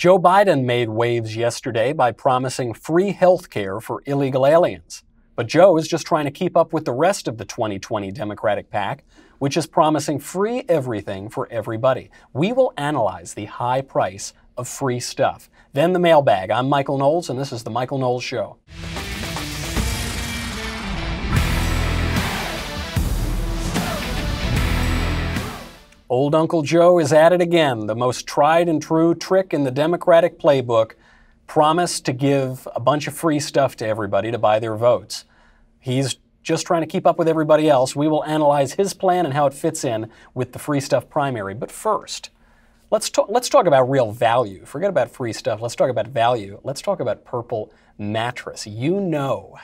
Joe Biden made waves yesterday by promising free health care for illegal aliens. But Joe is just trying to keep up with the rest of the 2020 Democratic pack, which is promising free everything for everybody. We will analyze the high price of free stuff. Then the mailbag. I'm Michael Knowles, and this is The Michael Knowles Show. Old Uncle Joe is at it again, the most tried and true trick in the Democratic playbook, promise to give a bunch of free stuff to everybody to buy their votes. He's just trying to keep up with everybody else. We will analyze his plan and how it fits in with the free stuff primary. But first, let's talk about real value. Forget about free stuff. Let's talk about value. Let's talk about Purple mattress. You know,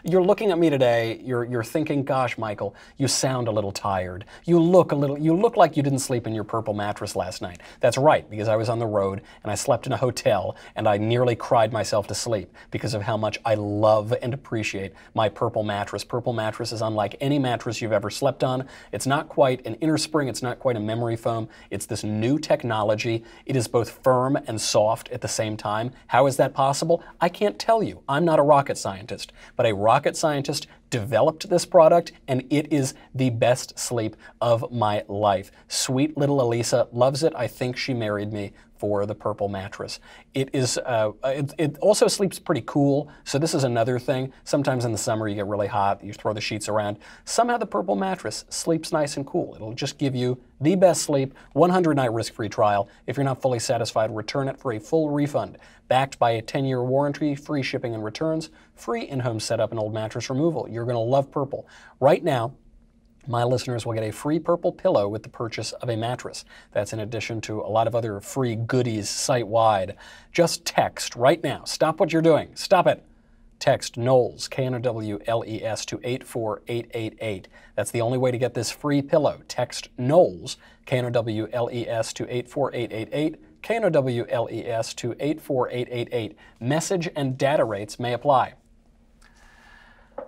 you're looking at me today, you're thinking, gosh, Michael, you sound a little tired. You look like you didn't sleep in your Purple mattress last night. That's right, because I was on the road and I slept in a hotel and I nearly cried myself to sleep because of how much I love and appreciate my Purple mattress. Purple mattress is unlike any mattress you've ever slept on. It's not quite an inner spring. It's not quite a memory foam. It's this new technology. It is both firm and soft at the same time. How is that possible? I can't tell you. I'm not a rocket scientist, but a rocket scientist developed this product, and it is the best sleep of my life. Sweet little Elisa loves it. I think she married me for the Purple mattress. It is. It also sleeps pretty cool, so this is another thing. Sometimes in the summer you get really hot, you throw the sheets around. Somehow the Purple mattress sleeps nice and cool. It'll just give you the best sleep, 100-night risk-free trial. If you're not fully satisfied, return it for a full refund. Backed by a 10-year warranty, free shipping and returns, free in-home setup and old mattress removal. You're going to love Purple. Right now, my listeners will get a free Purple pillow with the purchase of a mattress. That's in addition to a lot of other free goodies site-wide. Just text right now. Stop what you're doing. Stop it. Text Knowles, Knowles, to 84888. That's the only way to get this free pillow. Text Knowles, Knowles, to 84888. Knowles to 84888. Message and data rates may apply.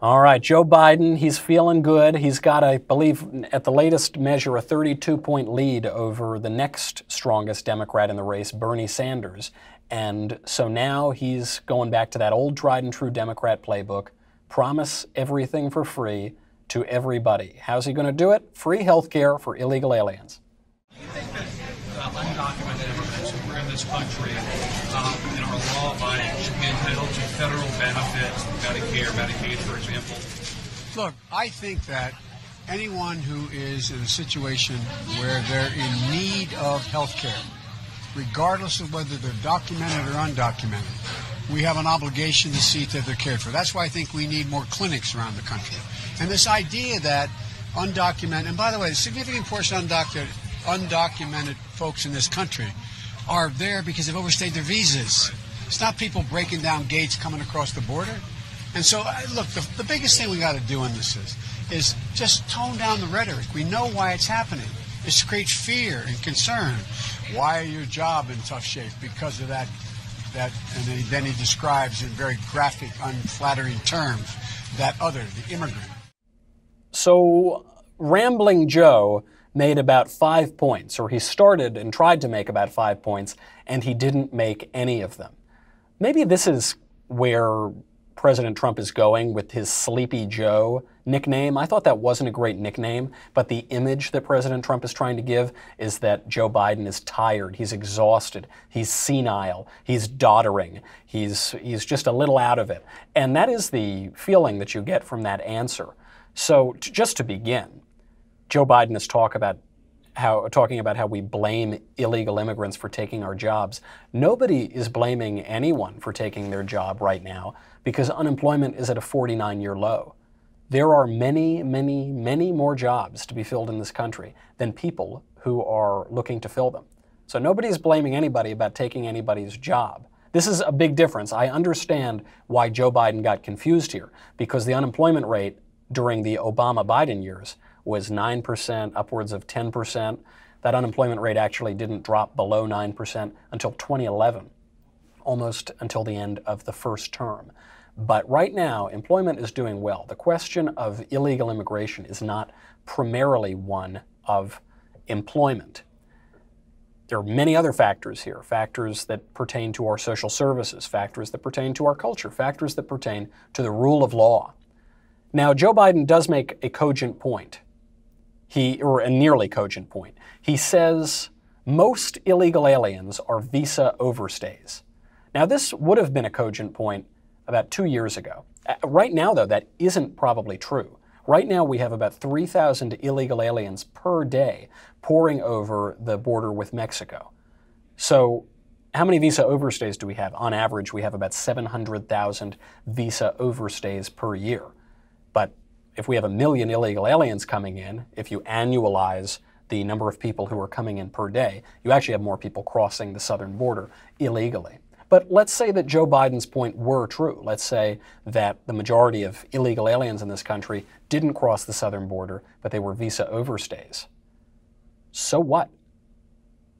All right, Joe Biden, he's feeling good. He's got, I believe, at the latest measure, a 32-point lead over the next strongest Democrat in the race, Bernie Sanders. And so now he's going back to that old tried and true Democrat playbook, promise everything for free to everybody. How's he going to do it? Free health care for illegal aliens. Do you think that undocumented immigrants who are in this country in our law-abiding should be entitled to federal benefits, Medicare, Medicaid, for example? Look, I think that anyone who is in a situation where they're in need of health care, regardless of whether they're documented or undocumented, we have an obligation to see that they're cared for. That's why I think we need more clinics around the country. And this idea that undocumented, and by the way, a significant portion of undocumented folks in this country are there because they've overstayed their visas. It's not people breaking down gates coming across the border. And so, look, the biggest thing we got to do in this is just tone down the rhetoric. We know why it's happening. It's to create fear and concern. Why are your job in tough shape? Because of that, and then he describes in very graphic, unflattering terms that other, the immigrant. So, Rambling Joe made about 5 points, or he started and tried to make about 5 points, and he didn't make any of them. Maybe this is where President Trump is going with his Sleepy Joe nickname. I thought that wasn't a great nickname, but the image that President Trump is trying to give is that Joe Biden is tired, he's exhausted, he's senile, he's doddering, he's just a little out of it. And that is the feeling that you get from that answer. So just to begin, Joe Biden is talking about how we blame illegal immigrants for taking our jobs. Nobody is blaming anyone for taking their job right now because unemployment is at a 49-year low. There are many, many, many more jobs to be filled in this country than people who are looking to fill them. So nobody's blaming anybody about taking anybody's job. This is a big difference. I understand why Joe Biden got confused here, because the unemployment rate during the Obama-Biden years was 9%, upwards of 10%. That unemployment rate actually didn't drop below 9% until 2011, almost until the end of the first term. But right now, employment is doing well. The question of illegal immigration is not primarily one of employment. There are many other factors here, factors that pertain to our social services, factors that pertain to our culture, factors that pertain to the rule of law. Now, Joe Biden does make a cogent point, or a nearly cogent point. He says most illegal aliens are visa overstays. Now, this would have been a cogent point about 2 years ago. Right now, though, that isn't probably true. Right now, we have about 3,000 illegal aliens per day pouring over the border with Mexico. So how many visa overstays do we have? On average, we have about 700,000 visa overstays per year. But if we have 1 million illegal aliens coming in, if you annualize the number of people who are coming in per day, you actually have more people crossing the southern border illegally. But let's say that Joe Biden's point were true. Let's say that the majority of illegal aliens in this country didn't cross the southern border, but they were visa overstays. So what?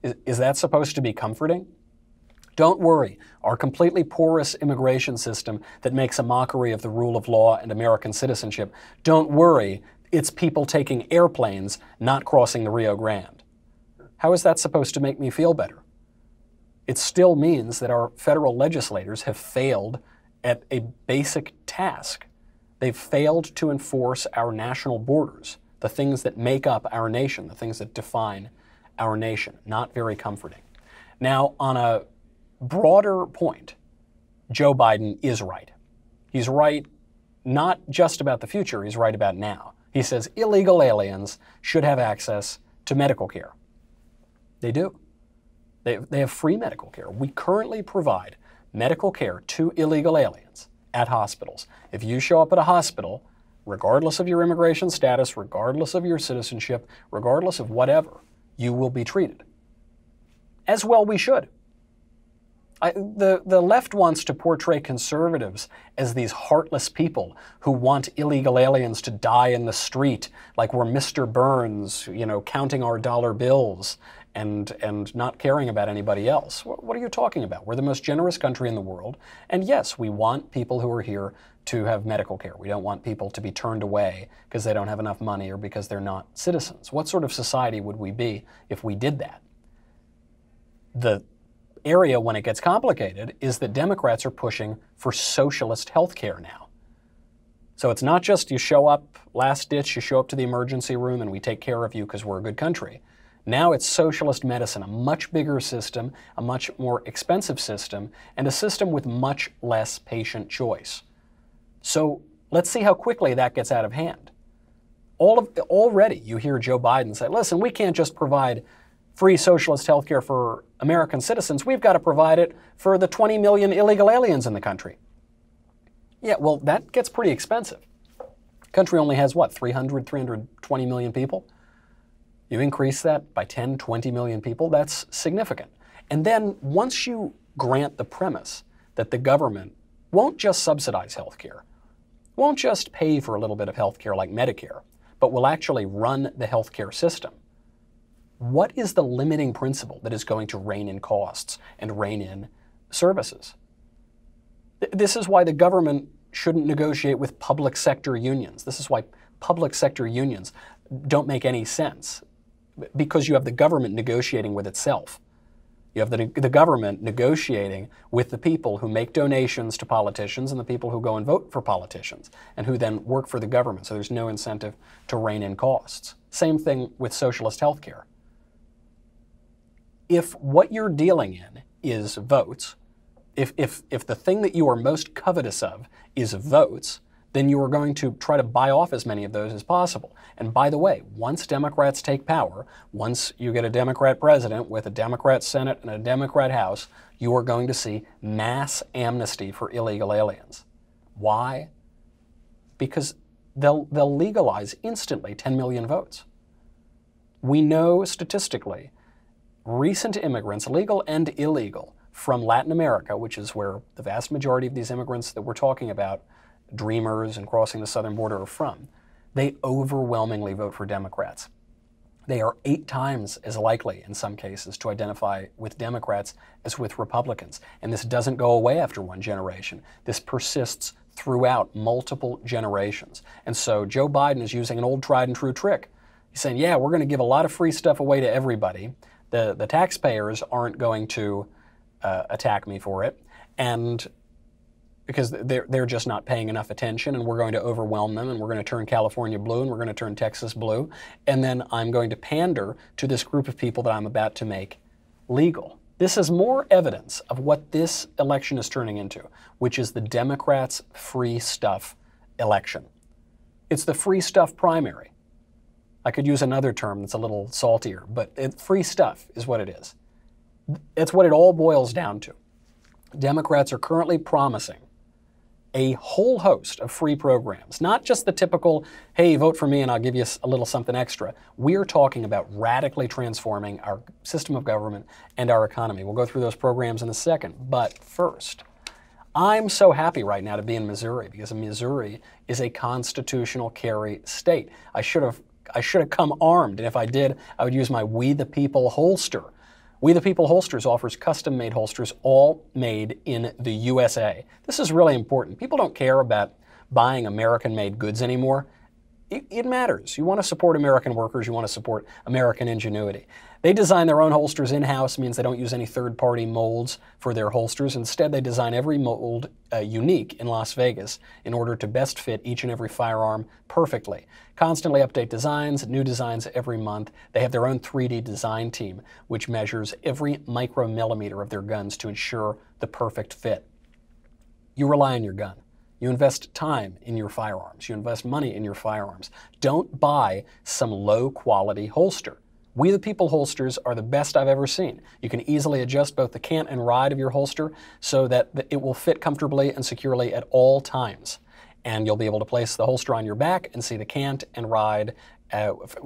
Is that supposed to be comforting? Don't worry. Our completely porous immigration system that makes a mockery of the rule of law and American citizenship, don't worry. It's people taking airplanes, not crossing the Rio Grande. How is that supposed to make me feel better? It still means that our federal legislators have failed at a basic task. They've failed to enforce our national borders, the things that make up our nation, the things that define our nation. Not very comforting. Now, on a broader point, Joe Biden is right. He's right not just about the future, he's right about now. He says illegal aliens should have access to medical care. They do. They have free medical care. We currently provide medical care to illegal aliens at hospitals. If you show up at a hospital, regardless of your immigration status, regardless of your citizenship, regardless of whatever, you will be treated. As well we should. The left wants to portray conservatives as these heartless people who want illegal aliens to die in the street, like we're Mr. Burns, counting our dollar bills and not caring about anybody else. What are you talking about? We're the most generous country in the world. And yes, we want people who are here to have medical care. We don't want people to be turned away because they don't have enough money or because they're not citizens. What sort of society would we be if we did that? The area when it gets complicated is that Democrats are pushing for socialist health care now. So it's not just you show up, last ditch, you show up to the emergency room and we take care of you because we're a good country. Now it's socialist medicine, a much bigger system, a much more expensive system, and a system with much less patient choice. So let's see how quickly that gets out of hand. Already you hear Joe Biden say, listen, we can't just provide free socialist health care for American citizens. We've got to provide it for the 20 million illegal aliens in the country. Yeah, well, that gets pretty expensive. The country only has, 320 million people? You increase that by 10, 20 million people, that's significant. And then once you grant the premise that the government won't just subsidize health care, won't just pay for a little bit of health care like Medicare, but will actually run the health care system, what is the limiting principle that is going to rein in costs and rein in services? This is why the government shouldn't negotiate with public sector unions. This is why public sector unions don't make any sense, because you have the government negotiating with itself. You have the government negotiating with the people who make donations to politicians and the people who go and vote for politicians and who then work for the government. So there's no incentive to rein in costs. Same thing with socialist health care. If what you're dealing in is votes, if the thing that you are most covetous of is votes, then you are going to try to buy off as many of those as possible. And by the way, once Democrats take power, once you get a Democrat president with a Democrat Senate and a Democrat House, you are going to see mass amnesty for illegal aliens. Why? Because they'll legalize instantly 10 million votes. We know statistically, recent immigrants, legal and illegal, from Latin America, which is where the vast majority of these immigrants that we're talking about, dreamers and crossing the southern border, are from, they overwhelmingly vote for Democrats. They are 8 times as likely, in some cases, to identify with Democrats as with Republicans. And this doesn't go away after one generation. This persists throughout multiple generations. And so Joe Biden is using an old tried and true trick. He's saying, yeah, we're going to give a lot of free stuff away to everybody. The taxpayers aren't going to attack me for it, and because they're just not paying enough attention, and we're going to overwhelm them, and we're going to turn California blue, and we're going to turn Texas blue, and then I'm going to pander to this group of people that I'm about to make legal. This is more evidence of what this election is turning into, which is the Democrats' free stuff election. It's the free stuff primary. I could use another term that's a little saltier, but free stuff is what it is. It's what it all boils down to. Democrats are currently promising a whole host of free programs, not just the typical, hey, vote for me and I'll give you a little something extra. We're talking about radically transforming our system of government and our economy. We'll go through those programs in a second, but first, I'm so happy right now to be in Missouri because Missouri is a constitutional carry state. I should have come armed, and if I did, I would use my We the People holster. We the People Holsters offers custom-made holsters, all made in the USA. This is really important. People don't care about buying American-made goods anymore. It matters. You want to support American workers. You want to support American ingenuity. They design their own holsters in-house, means they don't use any third-party molds for their holsters. Instead, they design every mold unique in Las Vegas in order to best fit each and every firearm perfectly. Constantly update designs, new designs every month. They have their own 3D design team, which measures every micromillimeter of their guns to ensure the perfect fit. You rely on your gun. You invest time in your firearms. You invest money in your firearms. Don't buy some low-quality holster. We the People holsters are the best I've ever seen. You can easily adjust both the cant and ride of your holster so that it will fit comfortably and securely at all times. And you'll be able to place the holster on your back and see the cant and ride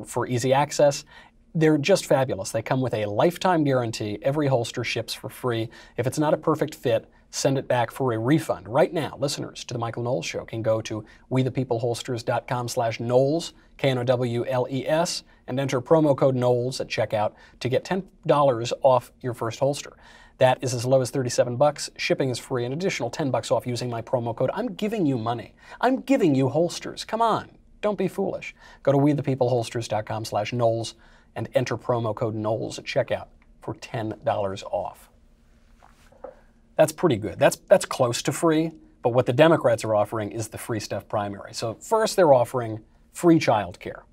for easy access. They're just fabulous. They come with a lifetime guarantee. Every holster ships for free. If it's not a perfect fit, send it back for a refund. Right now, listeners to The Michael Knowles Show can go to wethepeopleholsters.com/Knowles, Knowles, and enter promo code Knowles at checkout to get $10 off your first holster. That is as low as $37. Shipping is free. An additional $10 off using my promo code. I'm giving you money. I'm giving you holsters. Come on. Don't be foolish. Go to wethepeopleholsters.com/Knowles and enter promo code Knowles at checkout for $10 off. That's pretty good. That's close to free, but what the Democrats are offering is the free stuff primary. So first, they're offering free child care.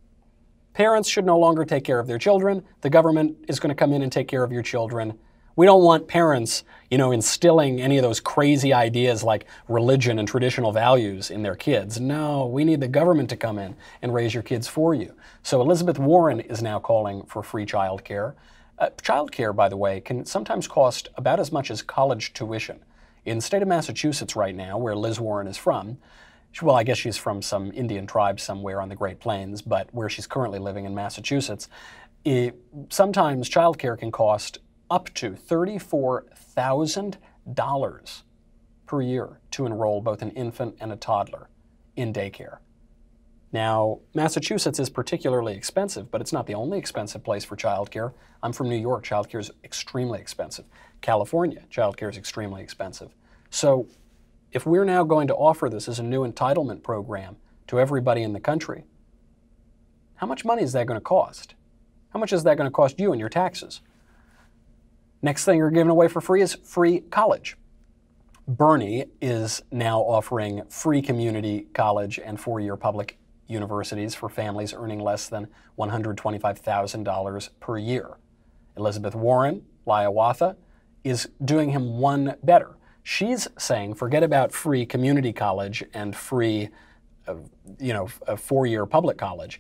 Parents should no longer take care of their children. The government is going to come in and take care of your children. We don't want parents, instilling any of those crazy ideas like religion and traditional values in their kids. No, we need the government to come in and raise your kids for you. So Elizabeth Warren is now calling for free child care. Child care, by the way, can sometimes cost about as much as college tuition. In the state of Massachusetts right now, where Liz Warren is from, well, I guess she's from some Indian tribe somewhere on the Great Plains, but where she's currently living in Massachusetts, sometimes child care can cost up to $34,000 per year to enroll both an infant and a toddler in daycare. Now, Massachusetts is particularly expensive, but it's not the only expensive place for childcare. I'm from New York. Childcare is extremely expensive. California, childcare is extremely expensive. So if we're now going to offer this as a new entitlement program to everybody in the country, how much money is that going to cost? How much is that going to cost you in your taxes? Next thing you're giving away for free is free college. Bernie is now offering free community college and four-year public universities for families earning less than $125,000 per year. Elizabeth Warren, Hiawatha, is doing him one better. She's saying, forget about free community college and free, a four-year public college.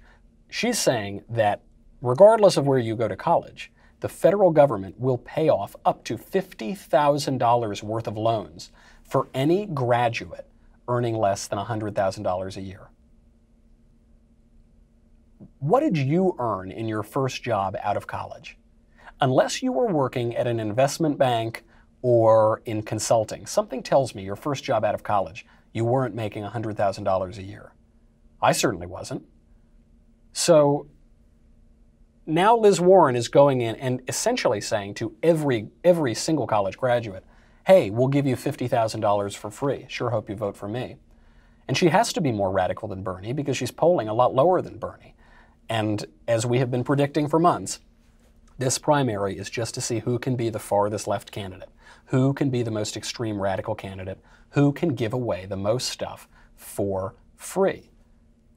She's saying that regardless of where you go to college, the federal government will pay off up to $50,000 worth of loans for any graduate earning less than $100,000 a year. What did you earn in your first job out of college? Unless you were working at an investment bank or in consulting, something tells me your first job out of college, you weren't making $100,000 a year. I certainly wasn't. So now Liz Warren is going in and essentially saying to every single college graduate, hey, we'll give you $50,000 for free. Sure hope you vote for me. And she has to be more radical than Bernie because she's polling a lot lower than Bernie. And as we have been predicting for months, This primary is just to see who can be the farthest left candidate, who can be the most extreme radical candidate, who can give away the most stuff for free.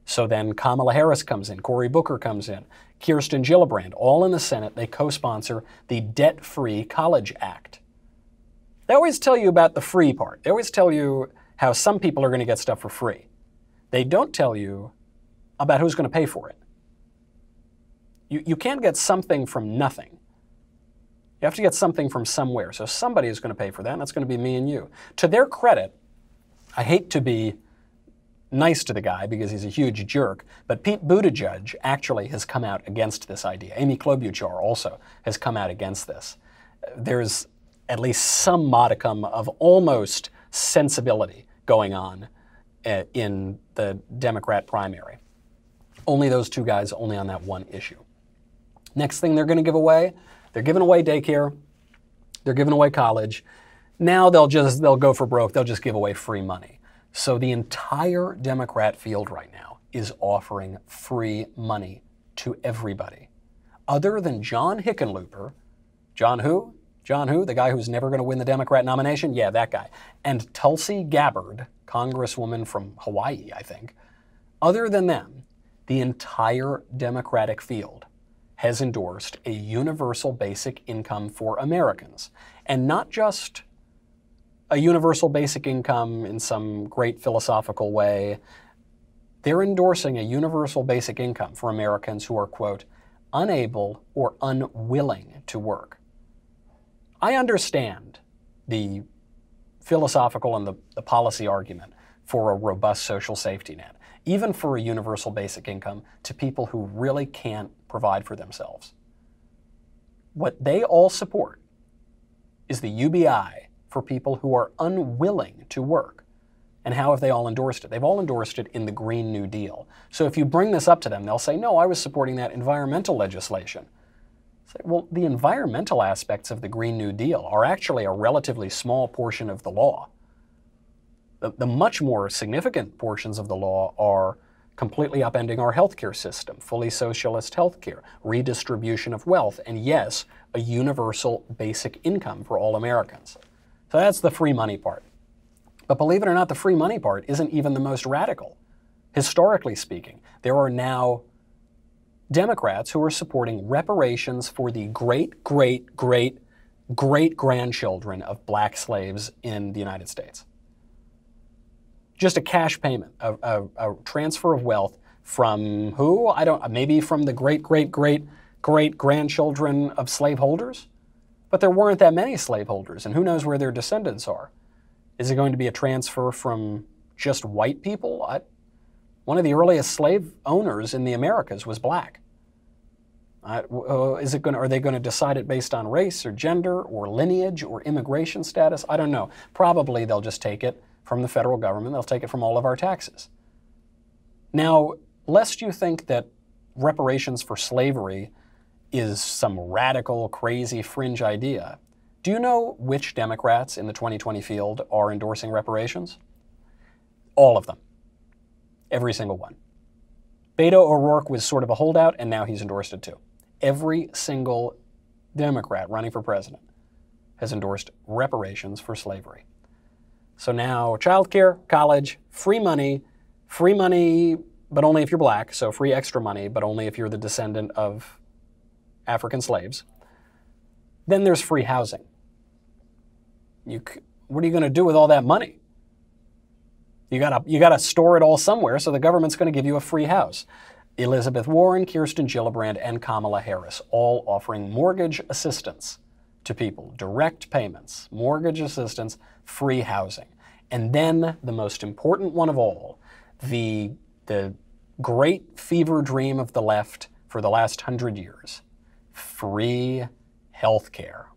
So then Kamala Harris comes in, Cory Booker comes in, Kirsten Gillibrand, all in the Senate. They co-sponsor the Debt-Free College Act. They always tell you about the free part. They always tell you how some people are going to get stuff for free. They don't tell you about who's going to pay for it. You can't get something from nothing. You have to get something from somewhere. So somebody is going to pay for that, and that's going to be me and you. To their credit, I hate to be nice to the guy because he's a huge jerk, but Pete Buttigieg actually has come out against this idea. Amy Klobuchar also has come out against this. There's at least some modicum of almost sensibility going on in the Democrat primary. Only those two guys, only on that one issue. Next thing they're going to give away, they're giving away daycare, they're giving away college. Now they'll go for broke, they'll just give away free money. So the entire Democrat field right now is offering free money to everybody. Other than John Hickenlooper, John who? John who? The guy who's never going to win the Democrat nomination? Yeah, that guy. And Tulsi Gabbard, Congresswoman from Hawaii, I think. Other than them, the entire Democratic field has endorsed a universal basic income for Americans. And not just a universal basic income in some great philosophical way. They're endorsing a universal basic income for Americans who are, quote, unable or unwilling to work. I understand the philosophical and the policy argument for a robust social safety net, even for a universal basic income to people who really can't provide for themselves. What they all support is the UBI for people who are unwilling to work. And how have they all endorsed it? They've all endorsed it in the Green New Deal. So if you bring this up to them, they'll say, no, I was supporting that environmental legislation. Say, well, the environmental aspects of the Green New Deal are actually a relatively small portion of the law. The much more significant portions of the law are completely upending our healthcare system, fully socialist healthcare, redistribution of wealth, and yes, a universal basic income for all Americans. So that's the free money part. But believe it or not, the free money part isn't even the most radical. Historically speaking, there are now Democrats who are supporting reparations for the great-great-great-great-grandchildren of black slaves in the United States. Just a cash payment, a transfer of wealth from who? I don't, maybe from the great-great-great-great-grandchildren of slaveholders? But there weren't that many slaveholders, and who knows where their descendants are. Is it going to be a transfer from just white people? One of the earliest slave owners in the Americas was black. Are they going to decide it based on race or gender or lineage or immigration status? I don't know. Probably they'll just take it from the federal government. They'll take it from all of our taxes. Now, lest you think that reparations for slavery is some radical, crazy, fringe idea, do you know which Democrats in the 2020 field are endorsing reparations? All of them. Every single one. Beto O'Rourke was sort of a holdout, and now he's endorsed it too. Every single Democrat running for president has endorsed reparations for slavery. So now childcare, college, free money, but only if you're black, so free extra money, but only if you're the descendant of African slaves. Then there's free housing. What are you going to do with all that money? You gotta store it all somewhere, so the government's going to give you a free house. Elizabeth Warren, Kirsten Gillibrand, and Kamala Harris, all offering mortgage assistance to people, direct payments, mortgage assistance, free housing. And then the most important one of all, the great fever dream of the left for the last 100 years, free health care.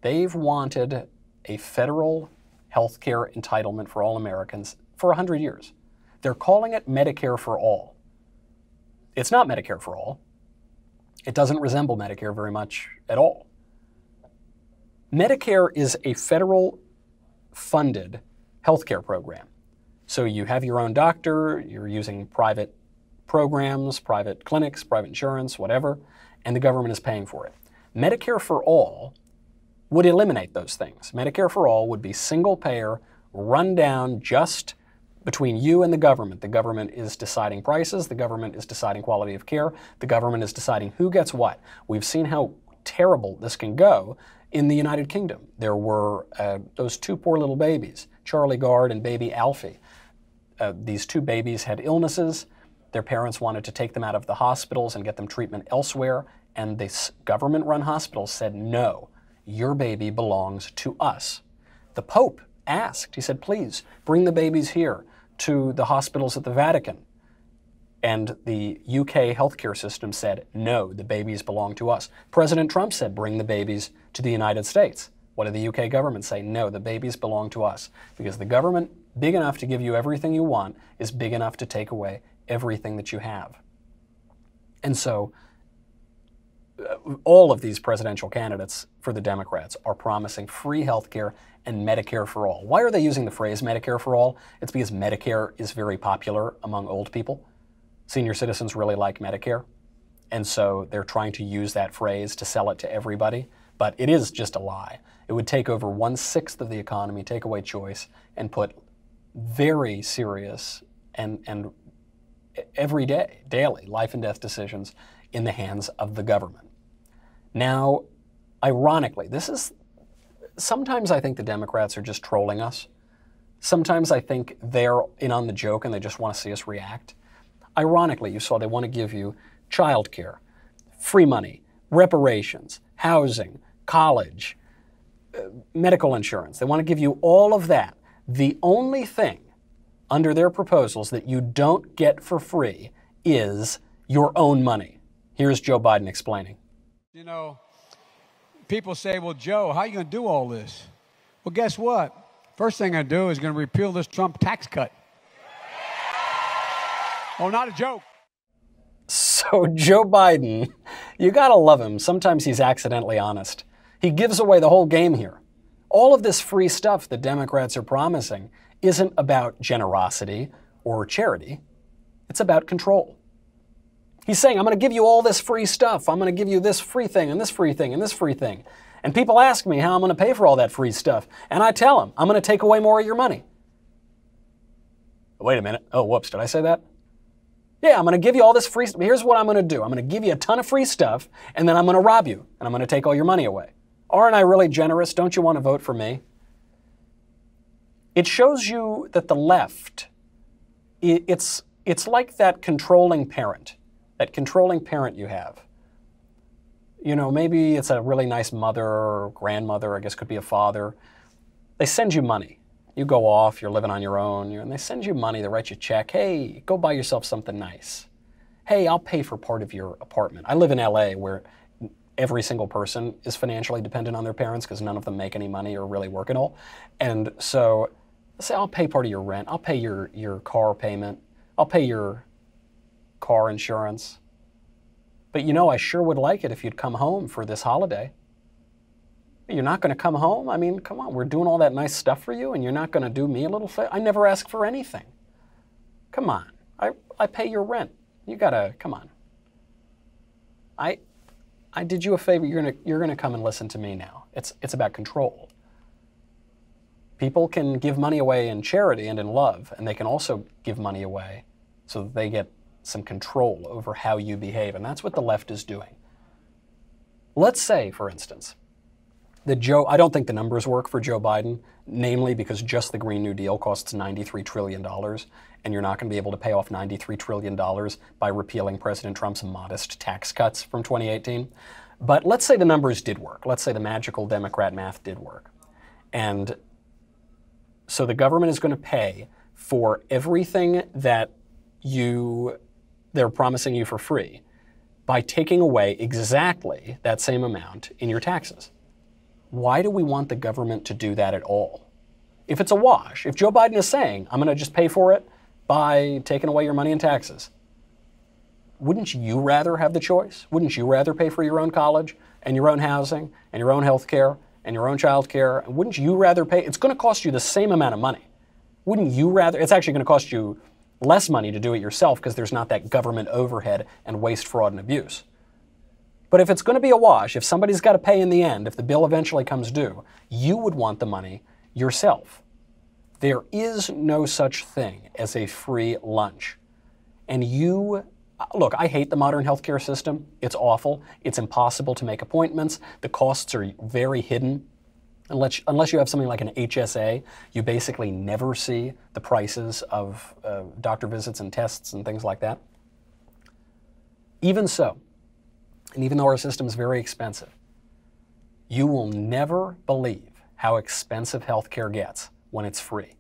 They've wanted a federal health care entitlement for all Americans for 100 years. They're calling it Medicare for all. It's not Medicare for all. It doesn't resemble Medicare very much at all. Medicare is a federal funded healthcare program. So you have your own doctor, you're using private programs, private clinics, private insurance, whatever, and the government is paying for it. Medicare for all would eliminate those things. Medicare for all would be single payer, run down just between you and the government. The government is deciding prices, the government is deciding quality of care, the government is deciding who gets what. We've seen how terrible this can go in the United Kingdom. There were those two poor little babies, Charlie Gard and baby Alfie. These two babies had illnesses. Their parents wanted to take them out of the hospitals and get them treatment elsewhere, and the government-run hospitals said, no, your baby belongs to us. The Pope asked, he said, please bring the babies here to the hospitals at the Vatican. And the UK healthcare system said, no, the babies belong to us. President Trump said, bring the babies to the United States. What did the UK government say? No, the babies belong to us. Because the government, big enough to give you everything you want, is big enough to take away everything that you have. And so all of these presidential candidates for the Democrats are promising free health care and Medicare for all. Why are they using the phrase Medicare for all? It's because Medicare is very popular among old people. Senior citizens really like Medicare. And so they're trying to use that phrase to sell it to everybody. But it is just a lie. It would take over 1/6 of the economy, take away choice, and put very serious and every day, daily, life and death decisions in the hands of the government. Now, ironically, sometimes I think the Democrats are just trolling us. Sometimes I think they're in on the joke and they just want to see us react. Ironically, you saw they want to give you child care, free money, reparations, housing, college, medical insurance. They want to give you all of that. The only thing under their proposals that you don't get for free is your own money. Here's Joe Biden explaining. You know, people say, well, Joe, how are you going to do all this? Well, guess what? First thing I do is going to repeal this Trump tax cut. Oh, not a joke. So Joe Biden, you got to love him. Sometimes he's accidentally honest. He gives away the whole game here. All of this free stuff the Democrats are promising isn't about generosity or charity. It's about control. He's saying, I'm going to give you all this free stuff. I'm going to give you this free thing and this free thing and this free thing. And people ask me how I'm going to pay for all that free stuff. And I tell them, I'm going to take away more of your money. Wait a minute. Oh, whoops, did I say that? Yeah, I'm going to give you all this free stuff. Here's what I'm going to do. I'm going to give you a ton of free stuff, and then I'm going to rob you, and I'm going to take all your money away. Aren't I really generous? Don't you want to vote for me? It shows you that the left, it's like that controlling parent you have. You know, maybe it's a really nice mother or grandmother, I guess could be a father. They send you money. You go off, you're living on your own, and they send you money, they write you a check. Hey, go buy yourself something nice. Hey, I'll pay for part of your apartment. I live in LA where every single person is financially dependent on their parents because none of them make any money or really work at all. And so say, I'll pay part of your rent. I'll pay your car payment. I'll pay your car insurance. But you know, I sure would like it if you'd come home for this holiday. You're not going to come home? I mean, come on, we're doing all that nice stuff for you and you're not going to do me a little favor? I never ask for anything. Come on, I pay your rent. You gotta, come on. I did you a favor, you're gonna come and listen to me now. It's about control. People can give money away in charity and in love, and they can also give money away so that they get some control over how you behave, and that's what the left is doing. Let's say, for instance, that I don't think the numbers work for Joe Biden, namely because just the Green New Deal costs $93 trillion, and you're not going to be able to pay off $93 trillion by repealing President Trump's modest tax cuts from 2018. But let's say the numbers did work. Let's say the magical Democrat math did work. And so the government is going to pay for everything that they're promising you for free by taking away exactly that same amount in your taxes. Why do we want the government to do that at all? If it's a wash, if Joe Biden is saying, I'm going to just pay for it by taking away your money in taxes, wouldn't you rather have the choice? Wouldn't you rather pay for your own college and your own housing and your own health care and your own child care? And wouldn't you rather pay? It's going to cost you the same amount of money. Wouldn't you rather? It's actually going to cost you less money to do it yourself because there's not that government overhead and waste, fraud, and abuse. But if it's going to be a wash, if somebody's got to pay in the end, if the bill eventually comes due, you would want the money yourself. There is no such thing as a free lunch. And look, I hate the modern healthcare system. It's awful. It's impossible to make appointments. The costs are very hidden. Unless you have something like an HSA, you basically never see the prices of doctor visits and tests and things like that. Even so, and even though our system is very expensive, you will never believe how expensive healthcare gets when it's free.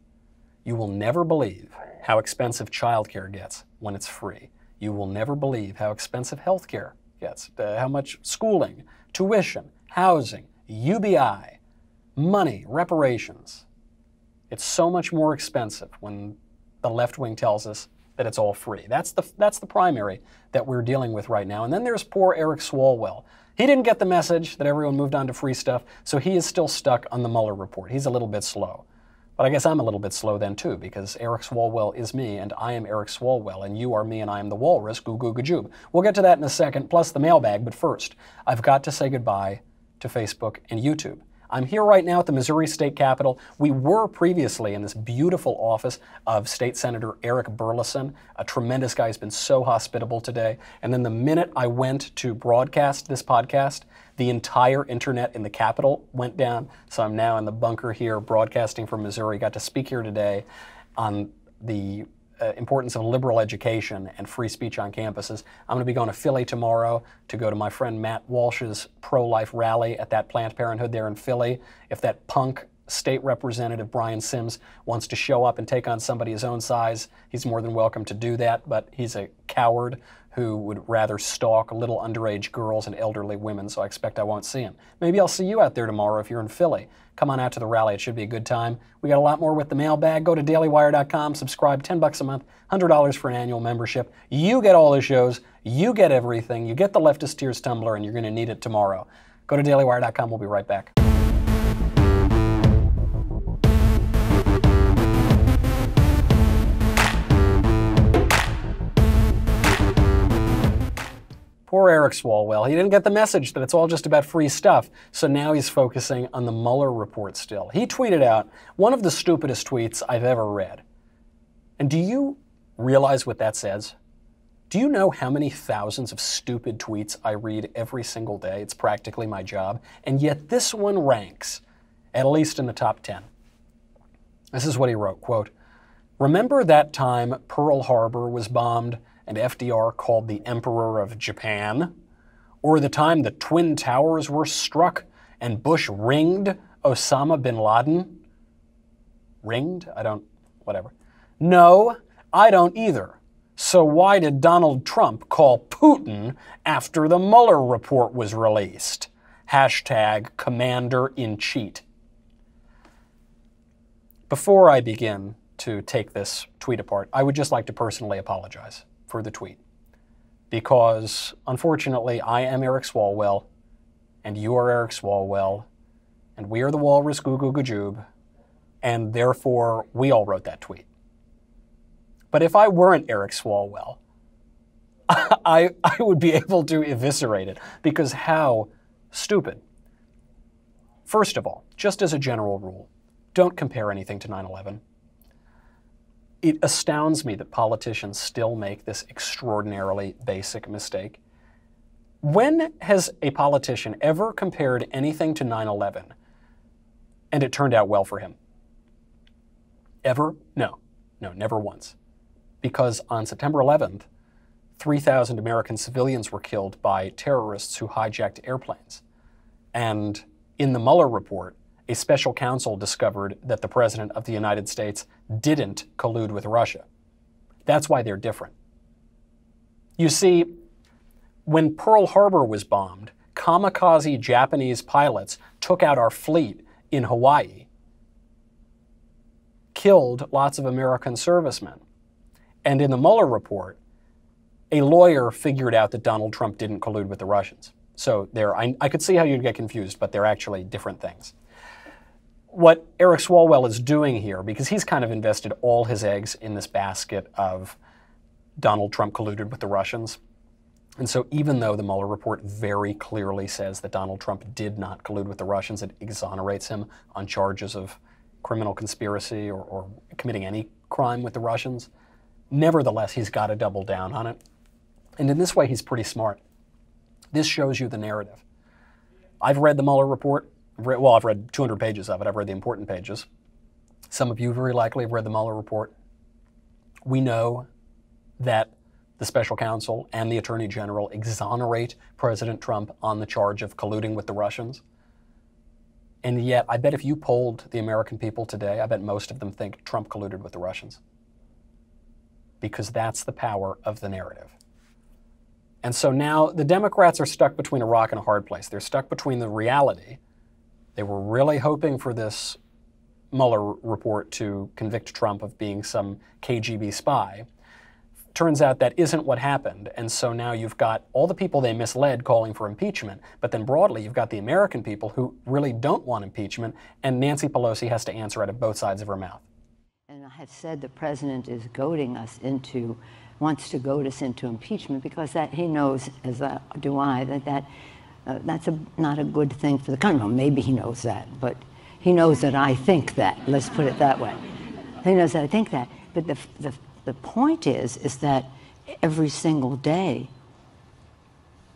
You will never believe how expensive childcare gets when it's free. You will never believe how expensive healthcare gets, how much schooling, tuition, housing, UBI, money, reparations. It's so much more expensive when the left wing tells us that it's all free. That's the primary that we're dealing with right now. And then there's poor Eric Swalwell. He didn't get the message that everyone moved on to free stuff, so he is still stuck on the Mueller report. He's a little bit slow. But I guess I'm a little bit slow then too, because Eric Swalwell is me, and I am Eric Swalwell, and you are me, and I am the walrus, goo goo gajoob. We'll get to that in a second, plus the mailbag, but first, I've got to say goodbye to Facebook and YouTube. I'm here right now at the Missouri State Capitol. We were previously in this beautiful office of State Senator Eric Burleson, a tremendous guy who's been so hospitable today. And then the minute I went to broadcast this podcast, the entire internet in the Capitol went down. So I'm now in the bunker here broadcasting from Missouri. Got to speak here today on the importance of liberal education and free speech on campuses. I'm going to be going to Philly tomorrow to go to my friend Matt Walsh's pro-life rally at that Planned Parenthood there in Philly. If that punk state representative Brian Sims wants to show up and take on somebody his own size, he's more than welcome to do that, but he's a coward who would rather stalk little underage girls and elderly women, so I expect I won't see him. Maybe I'll see you out there tomorrow if you're in Philly. Come on out to the rally. It should be a good time. We got a lot more with the mailbag. Go to dailywire.com, subscribe, $10 a month, $100 for an annual membership. You get all the shows. You get everything. You get the Leftist Tears tumbler, and you're going to need it tomorrow. Go to dailywire.com. We'll be right back. Poor Eric Swalwell. He didn't get the message that it's all just about free stuff, so now he's focusing on the Mueller report still. He tweeted out one of the stupidest tweets I've ever read. And do you realize what that says? Do you know how many thousands of stupid tweets I read every single day? It's practically my job. And yet this one ranks, at least in the top 10. This is what he wrote, quote, "Remember that time Pearl Harbor was bombed and FDR called the Emperor of Japan? Or the time the Twin Towers were struck and Bush ringed Osama bin Laden?" Ringed? Whatever. No, I don't either. So why did Donald Trump call Putin after the Mueller report was released? Hashtag Commander-in-Chief. Before I begin to take this tweet apart, I would just like to personally apologize for the tweet, because unfortunately I am Eric Swalwell and you are Eric Swalwell and we are the walrus goo goo gajoob, and therefore we all wrote that tweet. But if I weren't Eric Swalwell, I would be able to eviscerate it, because how stupid. First of all, just as a general rule, don't compare anything to 9/11. It astounds me that politicians still make this extraordinarily basic mistake. When has a politician ever compared anything to 9/11 and it turned out well for him? Ever? No, never once. Because on September 11th, 3,000 American civilians were killed by terrorists who hijacked airplanes. And in the Mueller report, a special counsel discovered that the President of the United States didn't collude with Russia. That's why they're different. You see, when Pearl Harbor was bombed, kamikaze Japanese pilots took out our fleet in Hawaii, killed lots of American servicemen. And in the Mueller report, a lawyer figured out that Donald Trump didn't collude with the Russians. So I could see how you'd get confused, but they're actually different things. What Eric Swalwell is doing here, because he's kind of invested all his eggs in this basket of Donald Trump colluded with the Russians, And so even though the Mueller report very clearly says that Donald Trump did not collude with the Russians, it exonerates him on charges of criminal conspiracy or committing any crime with the Russians, nevertheless, he's got to double down on it. And in this way, he's pretty smart. This shows you the narrative. I've read the Mueller report. I've read 200 pages of it. I've read the important pages. Some of you very likely have read the Mueller report. We know that the special counsel and the attorney general exonerate President Trump on the charge of colluding with the Russians. And yet, I bet if you polled the American people today, I bet most of them think Trump colluded with the Russians. Because that's the power of the narrative. And so now the Democrats are stuck between a rock and a hard place. They're stuck between the reality. They were really hoping for this Mueller report to convict Trump of being some KGB spy. Turns out that isn't what happened. And so now you've got all the people they misled calling for impeachment, but then broadly you've got the American people who really don't want impeachment, and Nancy Pelosi has to answer out of both sides of her mouth. And I have said the president is goading us into, wants to goad us into impeachment because that he knows, as do I, that's not a good thing for the country. Well, maybe he knows that, but he knows that I think that. Let's put it that way. He knows that I think that. But the point is that every single day,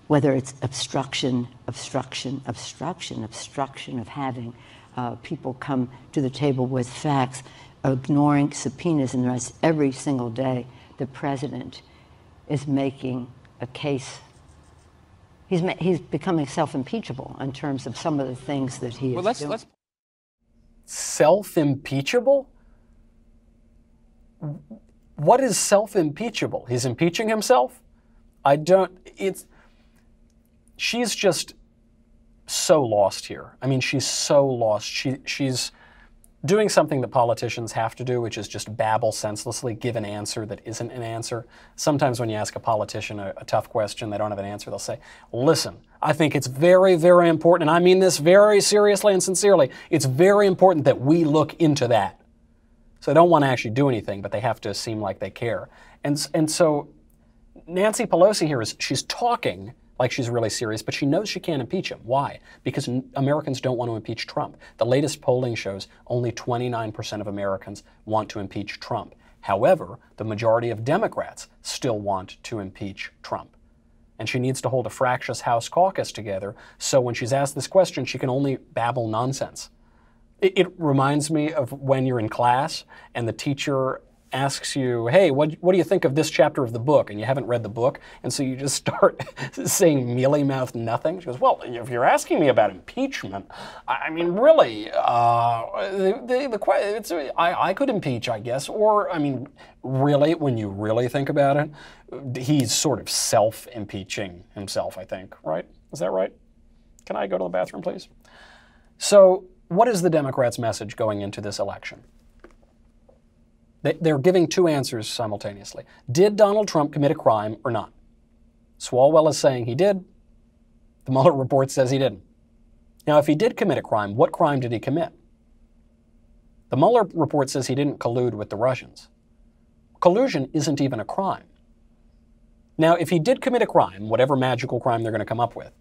whether it's obstruction of having people come to the table with facts, ignoring subpoenas and the rest, every single day, the president is making a case. He's becoming self-impeachable in terms of some of the things that he is doing. Self-impeachable? What is self-impeachable? He's impeaching himself? She's just so lost here. I mean, she's so lost. She's doing something that politicians have to do, which is just babble senselessly, give an answer that isn't an answer. Sometimes when you ask a politician a tough question, they don't have an answer, they'll say, listen, I think it's very, very important, and I mean this very seriously and sincerely, it's very important that we look into that. So they don't want to actually do anything, but they have to seem like they care. And so Nancy Pelosi here she's talking like she's really serious, but she knows she can't impeach him. Why? Because Americans don't want to impeach Trump. The latest polling shows only 29% of Americans want to impeach Trump. However, the majority of Democrats still want to impeach Trump. And she needs to hold a fractious House caucus together, so when she's asked this question, she can only babble nonsense. It reminds me of when you're in class and the teacher asks you, hey, what do you think of this chapter of the book? And you haven't read the book, and so you just start saying mealy-mouthed nothing. She goes, well, if you're asking me about impeachment, I mean, really, I could impeach, I guess. Or, I mean, really, when you really think about it, he's sort of self-impeaching himself, I think, right? Is that right? Can I go to the bathroom, please? So, what is the Democrats' message going into this election? They're giving two answers simultaneously. Did Donald Trump commit a crime or not? Swalwell is saying he did. The Mueller report says he didn't. Now, if he did commit a crime, what crime did he commit? The Mueller report says he didn't collude with the Russians. Collusion isn't even a crime. Now, if he did commit a crime, whatever magical crime they're going to come up with,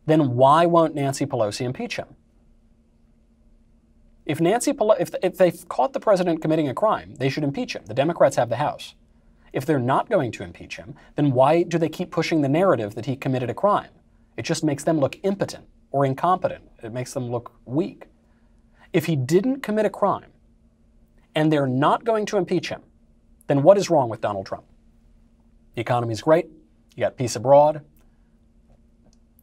then why won't Nancy Pelosi impeach him? If they've caught the president committing a crime, they should impeach him. The Democrats have the House. If they're not going to impeach him, then why do they keep pushing the narrative that he committed a crime? It just makes them look impotent or incompetent. It makes them look weak. If he didn't commit a crime and they're not going to impeach him, then what is wrong with Donald Trump? The economy's great. You got peace abroad.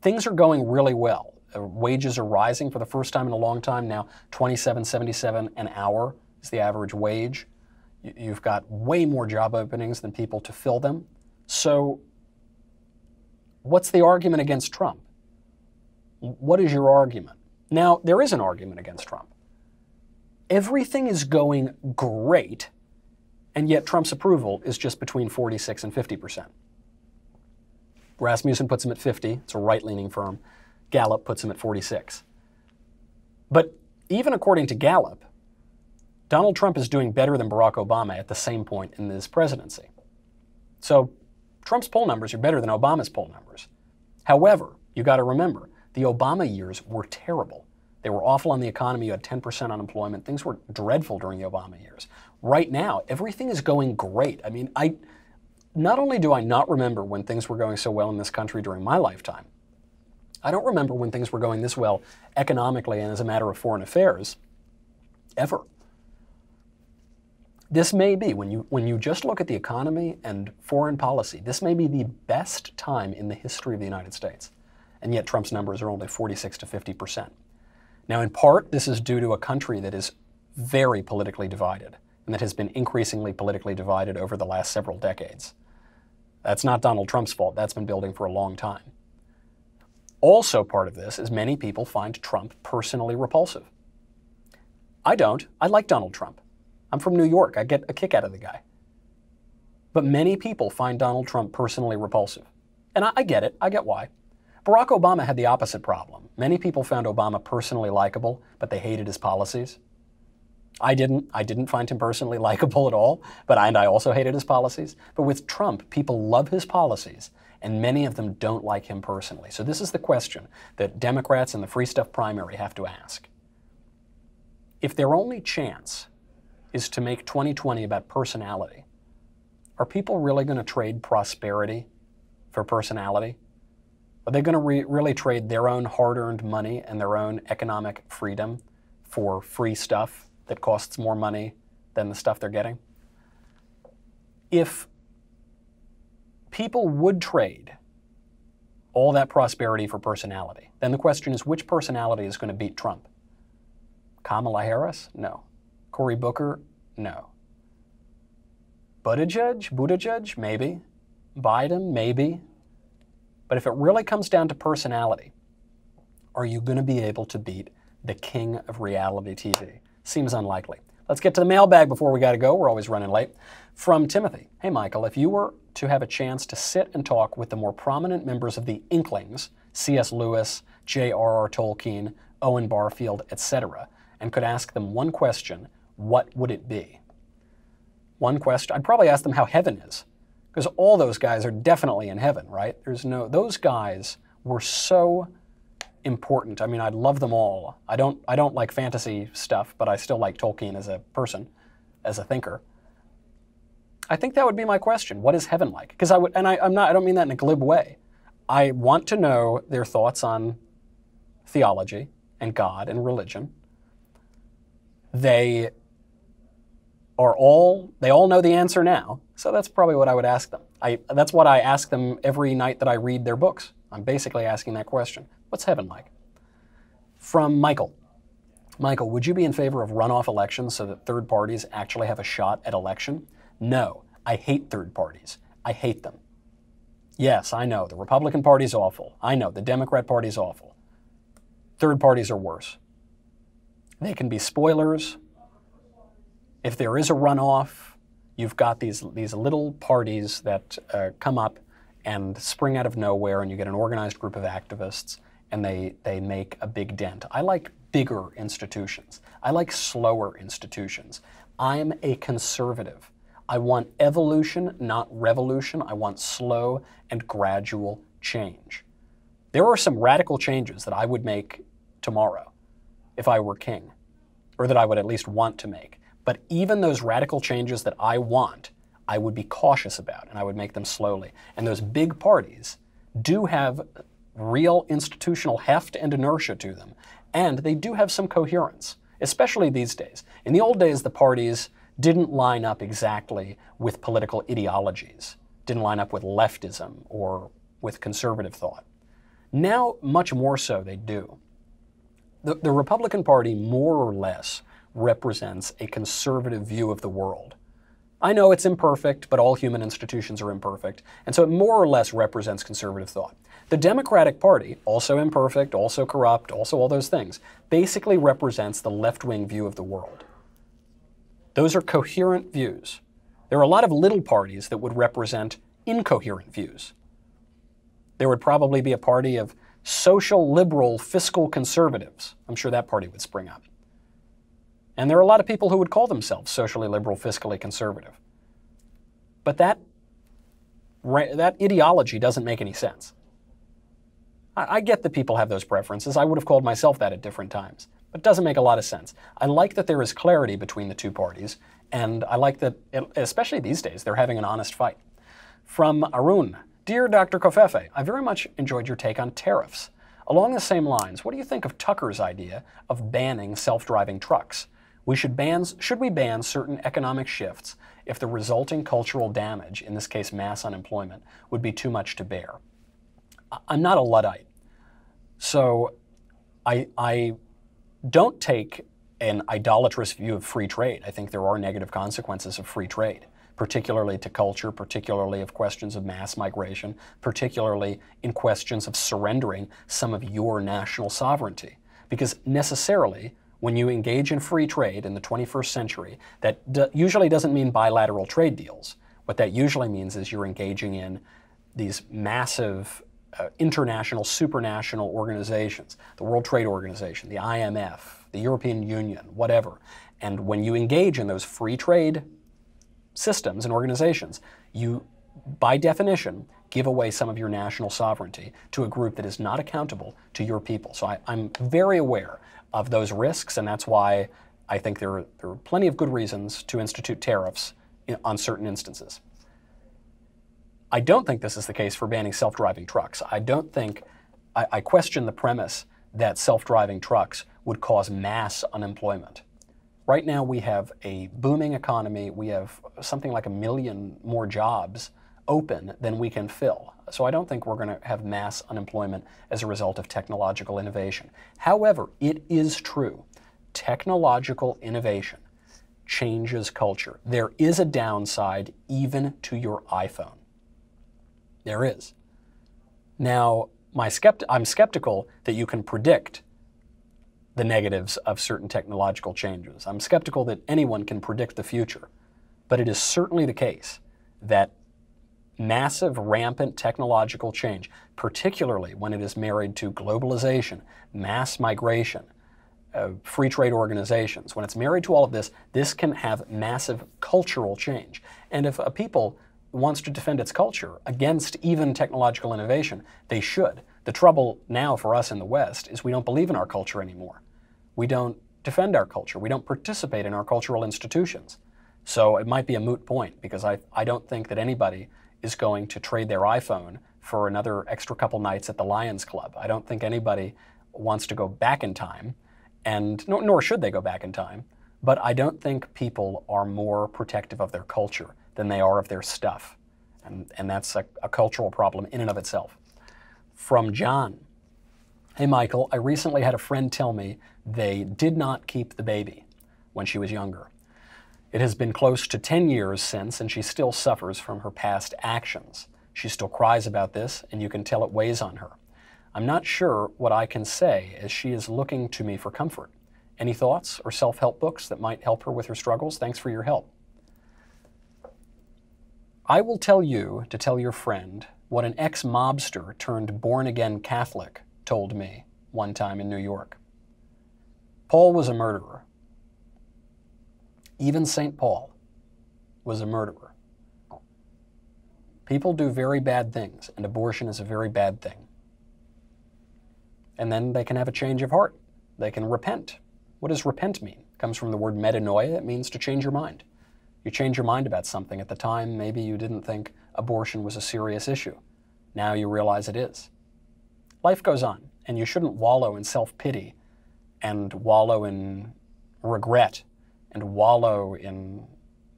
Things are going really well. Wages are rising for the first time in a long time now. $27.77 an hour is the average wage. You've got way more job openings than people to fill them. So what's the argument against Trump? What is your argument? Now, there is an argument against Trump. Everything is going great, and yet Trump's approval is just between 46 and 50%. Rasmussen puts him at 50. It's a right-leaning firm. Gallup puts him at 46. But even according to Gallup, Donald Trump is doing better than Barack Obama at the same point in his presidency. So Trump's poll numbers are better than Obama's poll numbers. However, you got to remember, the Obama years were terrible. They were awful on the economy. You had 10% unemployment. Things were dreadful during the Obama years. Right now, everything is going great. I mean, not only do I not remember when things were going so well in this country during my lifetime, I don't remember when things were going this well economically and as a matter of foreign affairs, ever. This may be, when you just look at the economy and foreign policy, this may be the best time in the history of the United States. And yet Trump's numbers are only 46 to 50%. Now, in part, this is due to a country that is very politically divided and that has been increasingly politically divided over the last several decades. That's not Donald Trump's fault. That's been building for a long time. Also part of this is many people find Trump personally repulsive. I don't. I like Donald Trump. I'm from New York. I get a kick out of the guy. But many people find Donald Trump personally repulsive. And I get it. I get why. Barack Obama had the opposite problem. Many people found Obama personally likable, but they hated his policies. I didn't find him personally likable at all, and I also hated his policies. But with Trump, people love his policies, and many of them don't like him personally. So this is the question that Democrats in the Free Stuff primary have to ask. If their only chance is to make 2020 about personality, are people really going to trade prosperity for personality? Are they going to really trade their own hard-earned money and their own economic freedom for free stuff that costs more money than the stuff they're getting? If people would trade all that prosperity for personality, then the question is, which personality is going to beat Trump? Kamala Harris? No. Cory Booker? No. Buttigieg? Maybe. Biden? Maybe. But if it really comes down to personality, are you going to be able to beat the king of reality TV? Seems unlikely. Let's get to the mailbag before we got to go. We're always running late. From Timothy. Hey, Michael, if you were to have a chance to sit and talk with the more prominent members of the Inklings, C.S. Lewis, J.R.R. Tolkien, Owen Barfield, etc., and could ask them one question, what would it be? One question, I'd probably ask them how heaven is, because all those guys are definitely in heaven, right? Those guys were so important. I mean, I love them all. I don't like fantasy stuff, but I still like Tolkien as a person, as a thinker. I think that would be my question. What is heaven like? Because I don't mean that in a glib way. I want to know their thoughts on theology and God and religion. They all know the answer now, so that's probably what I would ask them. That's what I ask them every night that I read their books. I'm basically asking that question. What's heaven like? From Michael. Michael, would you be in favor of runoff elections so that third parties actually have a shot at election? No. I hate third parties. I hate them. Yes, I know. The Republican Party's awful. I know. The Democrat Party's awful. Third parties are worse. They can be spoilers. If there is a runoff, you've got these little parties that come up and spring out of nowhere, and you get an organized group of activists, and they make a big dent. I like bigger institutions. I like slower institutions. I'm a conservative. I want evolution, not revolution. I want slow and gradual change. There are some radical changes that I would make tomorrow if I were king, or that I would at least want to make. But even those radical changes that I want, I would be cautious about, and I would make them slowly. And those big parties do have real institutional heft and inertia to them, and they do have some coherence, especially these days. In the old days, the parties didn't line up exactly with political ideologies, didn't line up with leftism or with conservative thought. Now, much more so, they do. The Republican Party, more or less, represents a conservative view of the world. I know it's imperfect, but all human institutions are imperfect, and so it more or less represents conservative thought. The Democratic Party, also imperfect, also corrupt, also all those things, basically represents the left-wing view of the world. Those are coherent views. There are a lot of little parties that would represent incoherent views. There would probably be a party of social liberal fiscal conservatives. I'm sure that party would spring up. And there are a lot of people who would call themselves socially liberal, fiscally conservative. But that That ideology doesn't make any sense. I get that people have those preferences. I would have called myself that at different times. But it doesn't make a lot of sense. I like that there is clarity between the two parties, and I like that, especially these days, they're having an honest fight. From Arun, Dear Dr. Kofefe, I very much enjoyed your take on tariffs. Along the same lines, what do you think of Tucker's idea of banning self-driving trucks? Should we ban certain economic shifts if the resulting cultural damage, in this case mass unemployment, would be too much to bear? I'm not a Luddite, so I don't take an idolatrous view of free trade. I think there are negative consequences of free trade, particularly to culture, particularly of questions of mass migration, particularly in questions of surrendering some of your national sovereignty. Because necessarily, when you engage in free trade in the 21st century, that usually doesn't mean bilateral trade deals. What that usually means is you're engaging in these massive international, supranational organizations, the World Trade Organization, the IMF, the European Union, whatever. And when you engage in those free trade systems and organizations, you, by definition, give away some of your national sovereignty to a group that is not accountable to your people. So I'm very aware of those risks, and that's why I think there are plenty of good reasons to institute tariffs on certain instances. I don't think this is the case for banning self-driving trucks. I question the premise that self-driving trucks would cause mass unemployment. Right now we have a booming economy. We have something like 1 million more jobs open than we can fill. So I don't think we're going to have mass unemployment as a result of technological innovation. However, it is true, technological innovation changes culture. There is a downside even to your iPhone. There is. Now, I'm skeptical that you can predict the negatives of certain technological changes. I'm skeptical that anyone can predict the future. But it is certainly the case that massive, rampant technological change, particularly when it is married to globalization, mass migration, free trade organizations, when it's married to all of this, this can have massive cultural change. And if a people wants to defend its culture against even technological innovation, they should. The trouble now for us in the West is we don't believe in our culture anymore. We don't defend our culture. We don't participate in our cultural institutions. So it might be a moot point, because I don't think that anybody is going to trade their iPhone for another extra couple nights at the Lions Club. I don't think anybody wants to go back in time, and nor should they go back in time. But I don't think people are more protective of their culture than they are of their stuff. And that's a cultural problem in and of itself. From John. Hey Michael, I recently had a friend tell me they did not keep the baby when she was younger. It has been close to 10 years since, and she still suffers from her past actions. She still cries about this, and you can tell it weighs on her. I'm not sure what I can say, as she is looking to me for comfort. Any thoughts or self-help books that might help her with her struggles? Thanks for your help. I will tell you to tell your friend what an ex-mobster turned born-again Catholic told me one time in New York. Paul was a murderer. Even St. Paul was a murderer. People do very bad things, and abortion is a very bad thing. And then they can have a change of heart. They can repent. What does repent mean? It comes from the word metanoia. It means to change your mind. You change your mind about something. At the time, maybe you didn't think abortion was a serious issue. Now you realize it is. Life goes on, and you shouldn't wallow in self-pity and wallow in regret and wallow in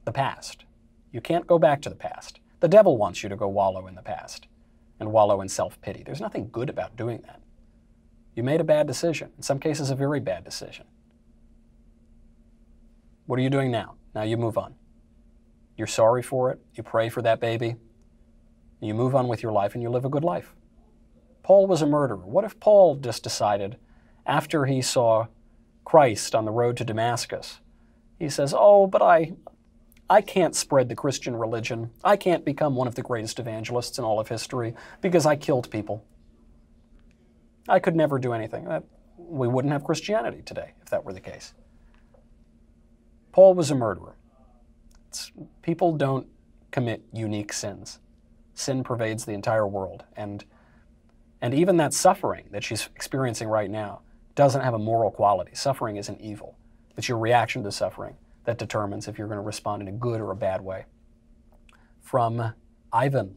the past. You can't go back to the past. The devil wants you to go wallow in the past and wallow in self-pity. There's nothing good about doing that. You made a bad decision, in some cases a very bad decision. What are you doing now? Now you move on. You're sorry for it, you pray for that baby, you move on with your life and you live a good life. Paul was a murderer. What if Paul just decided, after he saw Christ on the road to Damascus, he says, oh, but I can't spread the Christian religion. I can't become one of the greatest evangelists in all of history because I killed people. I could never do anything. We wouldn't have Christianity today if that were the case. Paul was a murderer. People don't commit unique sins. sin pervades the entire world. And even that suffering that she's experiencing right now doesn't have a moral quality. Suffering isn't evil. It's your reaction to suffering that determines if you're going to respond in a good or a bad way. From Ivan.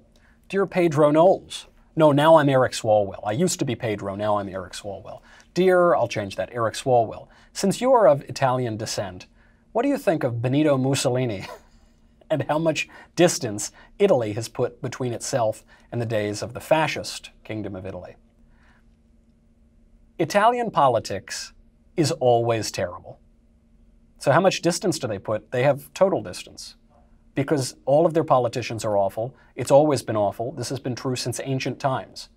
Dear Pedro Knowles. No, now I'm Eric Swalwell. I used to be Pedro, now I'm Eric Swalwell. Dear, I'll change that, Eric Swalwell. Since you are of Italian descent, what do you think of Benito Mussolini and how much distance Italy has put between itself and the days of the fascist Kingdom of Italy? Italian politics is always terrible. So how much distance do they put? They have total distance, because all of their politicians are awful. It's always been awful. This has been true since ancient times.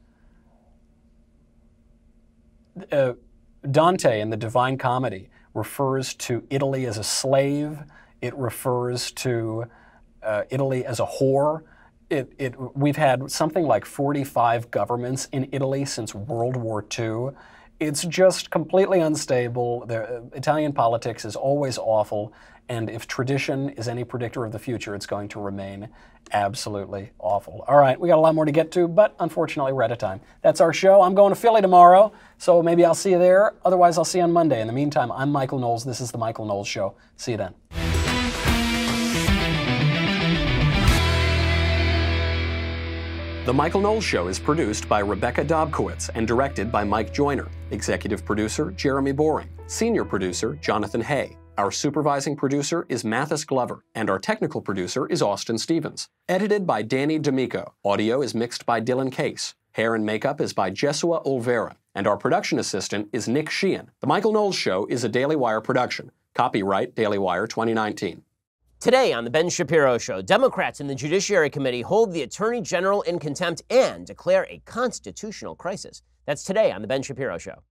Dante in the Divine Comedy refers to Italy as a slave. It refers to Italy as a whore. We've had something like 45 governments in Italy since World War II. It's just completely unstable. Italian politics is always awful, and if tradition is any predictor of the future, it's going to remain absolutely awful. All right, we got a lot more to get to, but unfortunately we're out of time. That's our show. I'm going to Philly tomorrow, so maybe I'll see you there. Otherwise, I'll see you on Monday. In the meantime, I'm Michael Knowles. This is The Michael Knowles Show. See you then. The Michael Knowles Show is produced by Rebecca Dobkowitz and directed by Mike Joyner. Executive producer, Jeremy Boring. Senior producer, Jonathan Hay. Our supervising producer is Mathis Glover, and our technical producer is Austin Stevens. Edited by Danny D'Amico. Audio is mixed by Dylan Case. Hair and makeup is by Jesua Olvera. And our production assistant is Nick Sheehan. The Michael Knowles Show is a Daily Wire production. Copyright Daily Wire 2019. Today on The Ben Shapiro Show, Democrats in the Judiciary Committee hold the Attorney General in contempt and declare a constitutional crisis. That's today on The Ben Shapiro Show.